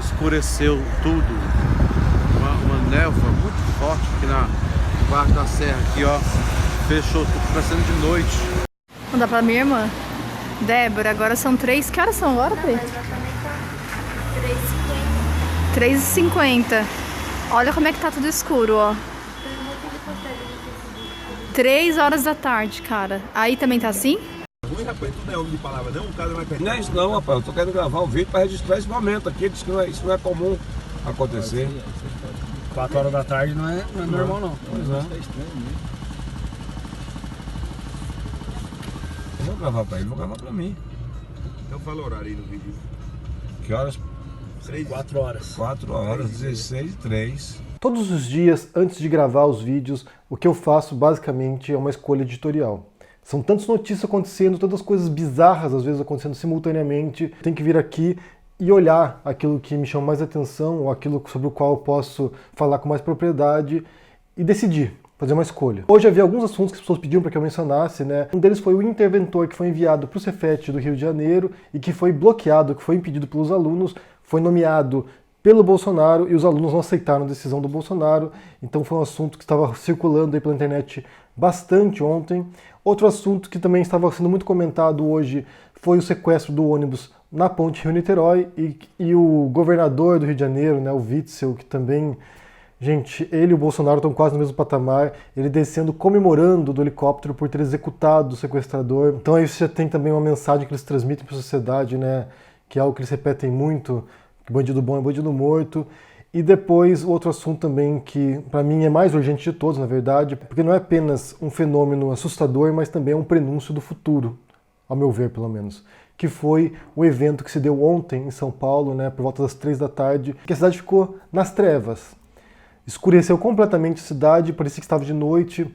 escureceu tudo. Uma névoa muito forte aqui na parte da serra, aqui ó, fechou tudo, parecendo de noite. Vou dar pra minha irmã. Débora, agora são 3. Que horas são agora, Pri? 3h50. Olha como é que tá tudo escuro, ó. 3 horas da tarde, cara. Aí também tá assim? Ruim, rapaz, tu não é homem de palavra, não? O cara vai perder. Não é isso não, rapaz. Eu tô querendo gravar um vídeo pra registrar esse momento aqui. Diz que isso não é comum acontecer. 4 horas da tarde não é normal, não. Pois é. Eu vou gravar pra ele, vou gravar pra mim. Então fala o horário aí no vídeo. Que horas? 4 horas. 4 horas, 16h03. Todos os dias, antes de gravar os vídeos, o que eu faço basicamente é uma escolha editorial. São tantas notícias acontecendo, tantas coisas bizarras às vezes acontecendo simultaneamente. Tem que vir aqui e olhar aquilo que me chama mais atenção, ou aquilo sobre o qual eu posso falar com mais propriedade e decidir, fazer uma escolha. Hoje havia alguns assuntos que as pessoas pediam para que eu mencionasse, né? Um deles foi o interventor que foi enviado para o Cefet do Rio de Janeiro e que foi bloqueado, que foi impedido pelos alunos, foi nomeado pelo Bolsonaro e os alunos não aceitaram a decisão do Bolsonaro. Então foi um assunto que estava circulando aí pela internet bastante ontem. Outro assunto que também estava sendo muito comentado hoje foi o sequestro do ônibus na ponte Rio-Niterói e o governador do Rio de Janeiro, né, o Witzel, que também, gente, ele e o Bolsonaro estão quase no mesmo patamar, ele descendo, comemorando do helicóptero por ter executado o sequestrador. Então aí você tem também uma mensagem que eles transmitem para a sociedade, né, que é algo que eles repetem muito, que bandido bom é bandido morto. E depois, outro assunto também que, para mim, é mais urgente de todos, na verdade, porque não é apenas um fenômeno assustador, mas também é um prenúncio do futuro, ao meu ver, pelo menos, que foi o evento que se deu ontem em São Paulo, né, por volta das 3 da tarde, que a cidade ficou nas trevas. Escureceu completamente a cidade, parecia que estava de noite,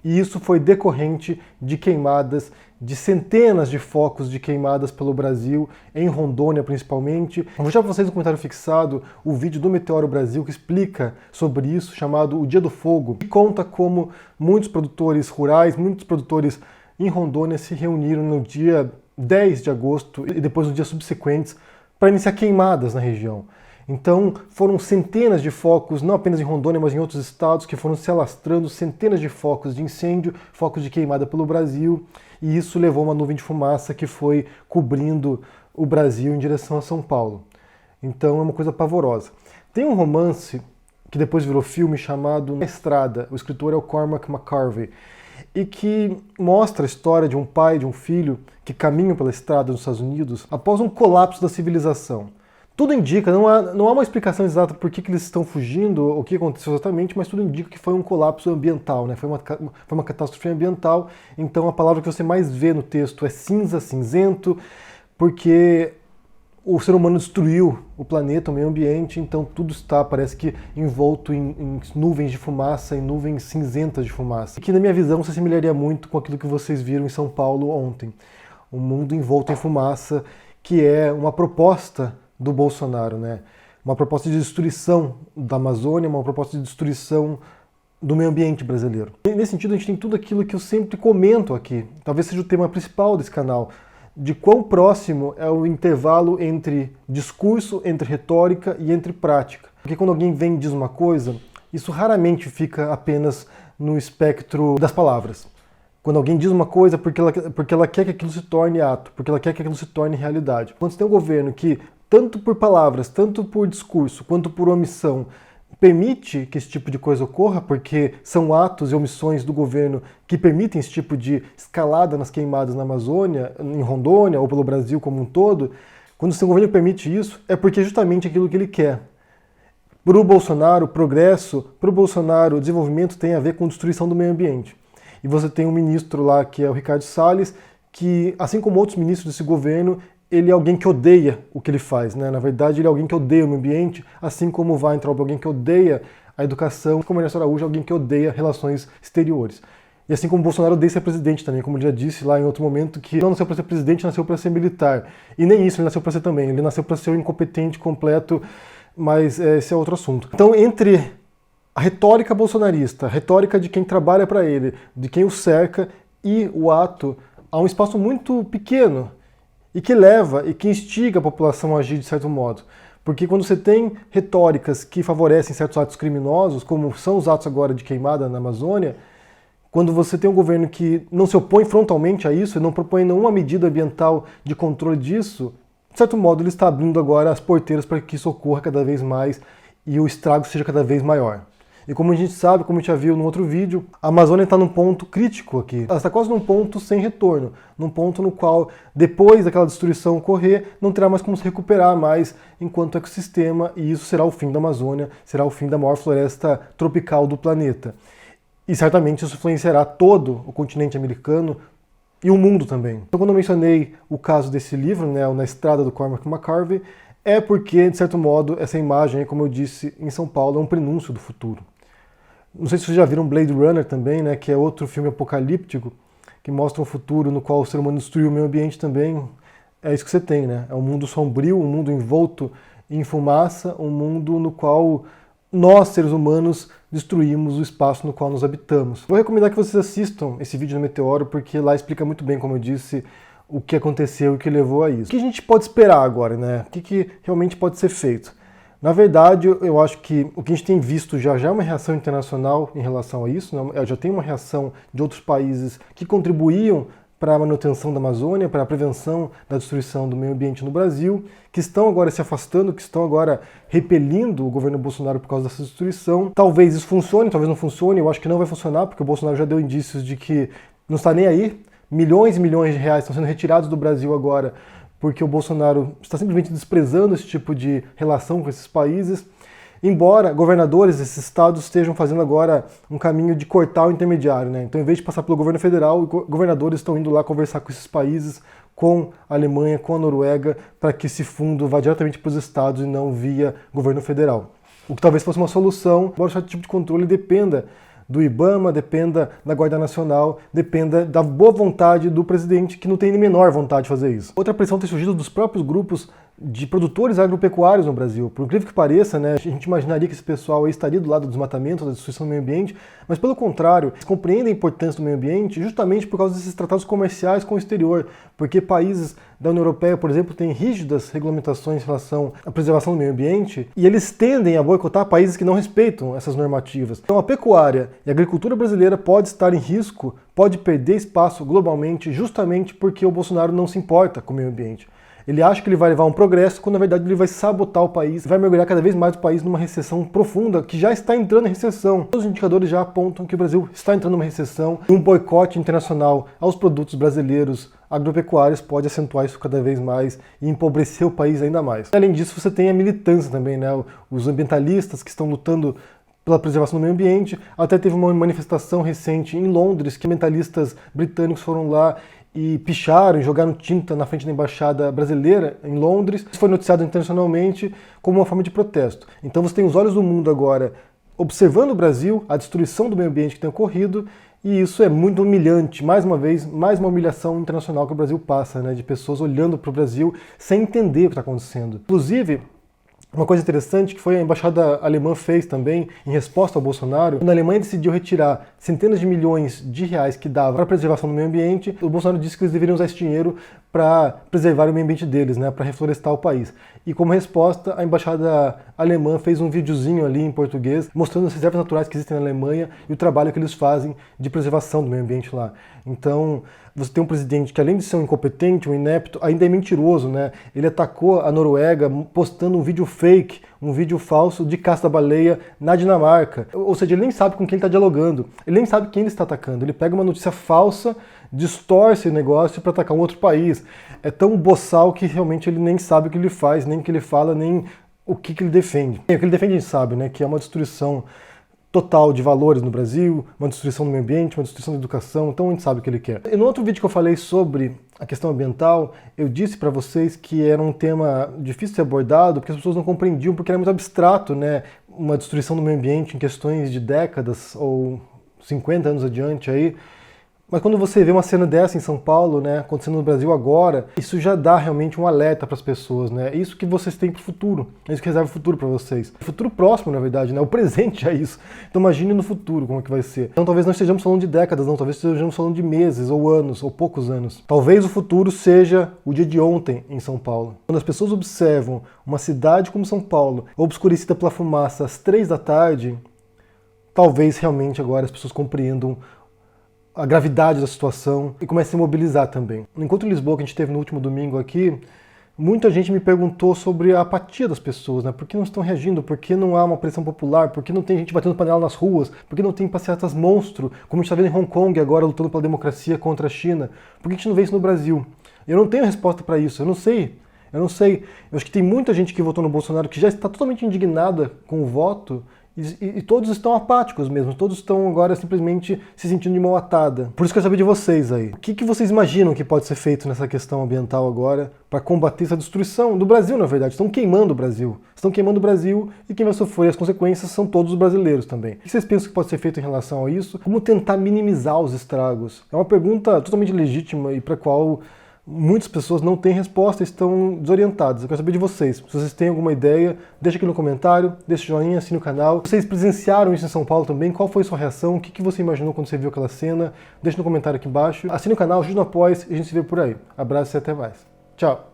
e isso foi decorrente de queimadas, de centenas de focos de queimadas pelo Brasil, em Rondônia principalmente. Eu vou deixar para vocês no comentário fixado o vídeo do Meteoro Brasil que explica sobre isso, chamado O Dia do Fogo, que conta como muitos produtores rurais, muitos produtores em Rondônia se reuniram no dia 10 de agosto e depois nos dias subsequentes para iniciar queimadas na região. Então foram centenas de focos, não apenas em Rondônia, mas em outros estados, que foram se alastrando, centenas de focos de incêndio, focos de queimada pelo Brasil, e isso levou uma nuvem de fumaça que foi cobrindo o Brasil em direção a São Paulo. Então é uma coisa pavorosa. Tem um romance que depois virou filme chamado Na Estrada, o escritor é o Cormac McCarthy, e que mostra a história de um pai e de um filho que caminham pela estrada nos Estados Unidos após um colapso da civilização. Tudo indica, não há uma explicação exata por que eles estão fugindo, o que aconteceu exatamente, mas tudo indica que foi um colapso ambiental, né? Foi uma catástrofe ambiental. Então a palavra que você mais vê no texto é cinza, cinzento, porque o ser humano destruiu o planeta, o meio ambiente, então tudo está, parece que, envolto em nuvens de fumaça, em nuvens cinzentas de fumaça. Que na minha visão se assemelharia muito com aquilo que vocês viram em São Paulo ontem. Um mundo envolto em fumaça, que é uma proposta do Bolsonaro, né? Uma proposta de destruição da Amazônia, uma proposta de destruição do meio ambiente brasileiro. E nesse sentido, a gente tem tudo aquilo que eu sempre comento aqui, talvez seja o tema principal desse canal, de quão próximo é o intervalo entre discurso, entre retórica e entre prática. Porque quando alguém vem e diz uma coisa, isso raramente fica apenas no espectro das palavras. Quando alguém diz uma coisa porque ela quer que aquilo se torne ato, porque ela quer que aquilo se torne realidade. Quando você tem um governo que, tanto por palavras, tanto por discurso, quanto por omissão, permite que esse tipo de coisa ocorra, porque são atos e omissões do governo que permitem esse tipo de escalada nas queimadas na Amazônia, em Rondônia ou pelo Brasil como um todo, quando o seu governo permite isso, é porque é justamente aquilo que ele quer. Para o Bolsonaro, o progresso, para o Bolsonaro, o desenvolvimento tem a ver com destruição do meio ambiente. E você tem um ministro lá, que é o Ricardo Salles, que, assim como outros ministros desse governo, ele é alguém que odeia o que ele faz, né? Na verdade, ele é alguém que odeia o meio ambiente, assim como o Weintraub é alguém que odeia a educação, como o Ernesto Araújo é alguém que odeia relações exteriores. E assim como o Bolsonaro odeia ser presidente também, como ele já disse lá em outro momento, que não nasceu para ser presidente, nasceu para ser militar. E nem isso ele nasceu para ser também, ele nasceu para ser um incompetente completo, mas esse é outro assunto. Então, entre a retórica bolsonarista, a retórica de quem trabalha para ele, de quem o cerca, e o ato, há um espaço muito pequeno, e que leva e que instiga a população a agir de certo modo. Porque quando você tem retóricas que favorecem certos atos criminosos, como são os atos agora de queimada na Amazônia, quando você tem um governo que não se opõe frontalmente a isso e não propõe nenhuma medida ambiental de controle disso, de certo modo ele está abrindo agora as porteiras para que isso ocorra cada vez mais e o estrago seja cada vez maior. E como a gente sabe, como a gente já viu no outro vídeo, a Amazônia está num ponto crítico aqui. Ela está quase num ponto sem retorno, num ponto no qual, depois daquela destruição ocorrer, não terá mais como se recuperar mais enquanto ecossistema, e isso será o fim da Amazônia, será o fim da maior floresta tropical do planeta. E certamente isso influenciará todo o continente americano e o mundo também. Então, quando eu mencionei o caso desse livro, né, Na Estrada do Cormac McCarthy, é porque, de certo modo, essa imagem, como eu disse, em São Paulo, é um prenúncio do futuro. Não sei se vocês já viram Blade Runner também, né, que é outro filme apocalíptico, que mostra um futuro no qual o ser humano destruiu o meio ambiente também. É isso que você tem, né? É um mundo sombrio, um mundo envolto em fumaça, um mundo no qual nós, seres humanos, destruímos o espaço no qual nos habitamos. Vou recomendar que vocês assistam esse vídeo do Meteoro, porque lá explica muito bem, como eu disse, o que aconteceu e o que levou a isso. O que a gente pode esperar agora, né? O que realmente pode ser feito? Na verdade, eu acho que o que a gente tem visto já é uma reação internacional em relação a isso, né? Já tem uma reação de outros países que contribuíam para a manutenção da Amazônia, para a prevenção da destruição do meio ambiente no Brasil, que estão agora se afastando, que estão agora repelindo o governo Bolsonaro por causa dessa destruição. Talvez isso funcione, talvez não funcione, eu acho que não vai funcionar, porque o Bolsonaro já deu indícios de que não está nem aí. Milhões e milhões de reais estão sendo retirados do Brasil agora, porque o Bolsonaro está simplesmente desprezando esse tipo de relação com esses países, embora governadores desses estados estejam fazendo agora um caminho de cortar o intermediário, né? Então, em vez de passar pelo governo federal, governadores estão indo lá conversar com esses países, com a Alemanha, com a Noruega, para que esse fundo vá diretamente para os estados e não via governo federal. O que talvez fosse uma solução, embora esse tipo de controle dependa do IBAMA, dependa da Guarda Nacional, dependa da boa vontade do presidente, que não tem nem menor vontade de fazer isso. Outra pressão tem surgido dos próprios grupos de produtores agropecuários no Brasil. Por incrível que pareça, né, a gente imaginaria que esse pessoal aí estaria do lado do desmatamento, da destruição do meio ambiente, mas pelo contrário, eles compreendem a importância do meio ambiente justamente por causa desses tratados comerciais com o exterior, porque países da União Europeia, por exemplo, têm rígidas regulamentações em relação à preservação do meio ambiente, e eles tendem a boicotar países que não respeitam essas normativas. Então a pecuária e a agricultura brasileira pode estar em risco, pode perder espaço globalmente, justamente porque o Bolsonaro não se importa com o meio ambiente. Ele acha que ele vai levar um progresso, quando na verdade ele vai sabotar o país, vai mergulhar cada vez mais o país numa recessão profunda, que já está entrando em recessão. Todos os indicadores já apontam que o Brasil está entrando numa recessão, e um boicote internacional aos produtos brasileiros agropecuários pode acentuar isso cada vez mais e empobrecer o país ainda mais. Além disso, você tem a militância também, né? Os ambientalistas que estão lutando pela preservação do meio ambiente. Até teve uma manifestação recente em Londres, que ambientalistas britânicos foram lá e picharam e jogaram tinta na frente da embaixada brasileira em Londres. Isso foi noticiado internacionalmente como uma forma de protesto. Então você tem os olhos do mundo agora observando o Brasil, a destruição do meio ambiente que tem ocorrido, e isso é muito humilhante. Mais uma vez, mais uma humilhação internacional que o Brasil passa, né, de pessoas olhando para o Brasil sem entender o que está acontecendo. Inclusive, uma coisa interessante que foi a embaixada alemã fez também, em resposta ao Bolsonaro, quando a Alemanha decidiu retirar centenas de milhões de reais que dava para a preservação do meio ambiente, o Bolsonaro disse que eles deveriam usar esse dinheiro para preservar o meio ambiente deles, né, para reflorestar o país. E como resposta, a embaixada alemã fez um videozinho ali em português, mostrando as reservas naturais que existem na Alemanha e o trabalho que eles fazem de preservação do meio ambiente lá. Então, você tem um presidente que, além de ser um incompetente, um inepto, ainda é mentiroso, né? Ele atacou a Noruega postando um vídeo fake, um vídeo falso de caça da baleia na Dinamarca. Ou seja, ele nem sabe com quem ele está dialogando, ele nem sabe quem ele está atacando. Ele pega uma notícia falsa, distorce o negócio para atacar um outro país. É tão boçal que realmente ele nem sabe o que ele faz, nem o que ele fala, nem o que ele defende. O que ele defende a gente sabe, né? Que é uma destruição total de valores no Brasil, uma destruição do meio ambiente, uma destruição da educação, então a gente sabe o que ele quer. E no outro vídeo que eu falei sobre a questão ambiental, eu disse para vocês que era um tema difícil de ser abordado, porque as pessoas não compreendiam, porque era muito abstrato, né? Uma destruição do meio ambiente em questões de décadas ou 50 anos adiante aí. Mas quando você vê uma cena dessa em São Paulo, né, acontecendo no Brasil agora, isso já dá realmente um alerta para as pessoas, né? Isso que vocês têm para o futuro, é isso que reserva o futuro para vocês. O futuro próximo, na verdade, né? O presente é isso. Então imagine no futuro como é que vai ser. Então talvez não estejamos falando de décadas, não, talvez estejamos falando de meses, ou anos, ou poucos anos. Talvez o futuro seja o dia de ontem em São Paulo. Quando as pessoas observam uma cidade como São Paulo, obscurecida pela fumaça às 3 da tarde, talvez realmente agora as pessoas compreendam a gravidade da situação e comece a se mobilizar também. No Encontro em Lisboa que a gente teve no último domingo aqui, muita gente me perguntou sobre a apatia das pessoas, né? Por que não estão reagindo? Por que não há uma pressão popular? Por que não tem gente batendo panela nas ruas? Por que não tem passeatas monstro, como a gente está vendo em Hong Kong agora lutando pela democracia contra a China? Por que a gente não vê isso no Brasil? Eu não tenho resposta para isso, eu não sei. Eu acho que tem muita gente que votou no Bolsonaro que já está totalmente indignada com o voto e todos estão apáticos mesmo, todos estão agora simplesmente se sentindo de mão atada. Por isso que eu quero saber de vocês aí. O que vocês imaginam que pode ser feito nessa questão ambiental agora para combater essa destruição do Brasil, na verdade? Estão queimando o Brasil. Estão queimando o Brasil e quem vai sofrer as consequências são todos os brasileiros também. O que vocês pensam que pode ser feito em relação a isso? Como tentar minimizar os estragos? É uma pergunta totalmente legítima e para a qual muitas pessoas não têm resposta e estão desorientadas. Eu quero saber de vocês. Se vocês têm alguma ideia, deixa aqui no comentário, deixa o joinha, assine o canal. Vocês presenciaram isso em São Paulo também? Qual foi a sua reação? O que você imaginou quando você viu aquela cena? Deixa no comentário aqui embaixo. Assine o canal, ajude no apoio e a gente se vê por aí. Abraço e até mais. Tchau!